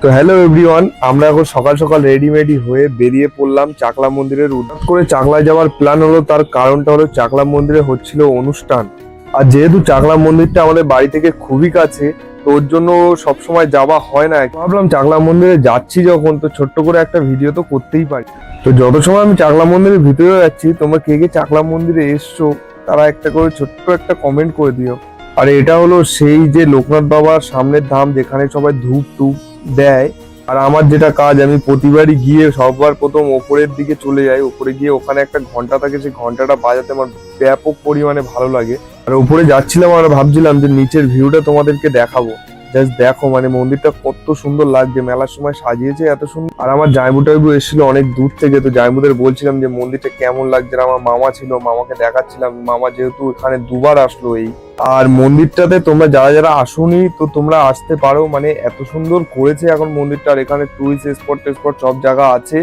তো hello everyone, আমরা এখন সকাল সকাল রেডিমেডি হয়ে বেরিয়ে পড়লাম চাকলা মন্দিরের হঠাৎ করে চাকলায় যাওয়ার প্ল্যান হলো। তার কারণটা হলো চাকলা মন্দিরে হচ্ছিল অনুষ্ঠান। আর যেহেতু চাকলা মন্দিরটা আমাদের বাড়ি থেকে খুবই কাছে, তো ওর জন্য সবসময় যাওয়া হয় না। ভাবলাম চাকলা মন্দিরে যাচ্ছি যখন, তো ছোট্ট করে একটা ভিডিও তো করতেই পারি। তো যত সময় আমি চাকলা মন্দিরের ভিতরে যাচ্ছি, তোমরা কে কে চাকলা মন্দিরে এসছো তারা একটা করে ছোট্ট একটা কমেন্ট করে দিও। আর এটা হলো সেই যে লোকনাথ বাবার সামনের ধাম, যেখানে সবাই ধূপ টুপ দেয়। আর আমার যেটা কাজ, আমি প্রতিবারই গিয়ে সবার প্রথম ওপরের দিকে চলে যাই। ওপরে গিয়ে ওখানে একটা ঘন্টা থাকে, সেই ঘন্টাটা বাজাতে আমার ব্যাপক পরিমাণে ভালো লাগে। আর উপরে যাচ্ছিলাম আর ভাবছিলাম যে নিচের ভিউটা তোমাদেরকে দেখাবো। জাস্ট দেখো, মানে মন্দিরটা কত সুন্দর লাগছে, মেলার সময় সাজিয়েছে এত সুন্দর। আর আমার জায়বু টাইবু এসেছিল অনেক দূর থেকে, তো জায়বুদের বলছিলাম যে মন্দিরটা কেমন লাগছে। আর আমার মামা ছিল, মামাকে দেখাচ্ছিলাম। মামা যেহেতু এখানে দুবার আসলো এই। আর মন্দিরটাতে তোমরা যারা যারা আসোনি, তো তোমরা আসতে পারো, মানে এত সুন্দর করেছে এখন মন্দিরটা। আর এখানে টুরিস্ট স্পট টেস্পট সব জায়গা আছে,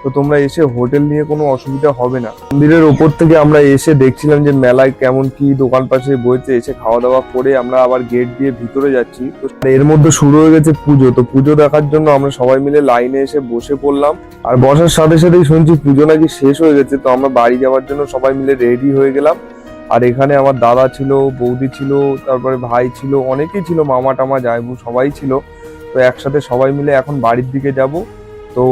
তো তোমরা এসে হোটেল নিয়ে কোনো অসুবিধা হবে না। মন্দিরের ওপর থেকে আমরা এসে দেখছিলাম যে মেলায় কেমন কি দোকান পাশে বইছে। এসে খাওয়া দাওয়া করে আমরা আবার গেট দিয়ে ভিতরে যাচ্ছি। তো এর মধ্যে শুরু হয়ে গেছে পুজো। তো পুজো দেখার জন্য আমরা সবাই মিলে লাইনে এসে বসে পড়লাম। আর বসার সাথে সাথেই শুনছি পুজো নাকি শেষ হয়ে গেছে। তো আমরা বাড়ি যাওয়ার জন্য সবাই মিলে রেডি হয়ে গেলাম। আর এখানে আমার দাদা ছিল, বৌদি ছিল, তারপরে ভাই ছিল, অনেকেই ছিল, মামা টামা জায়বু সবাই ছিল। তো একসাথে সবাই মিলে এখন বাড়ির দিকে যাব। তো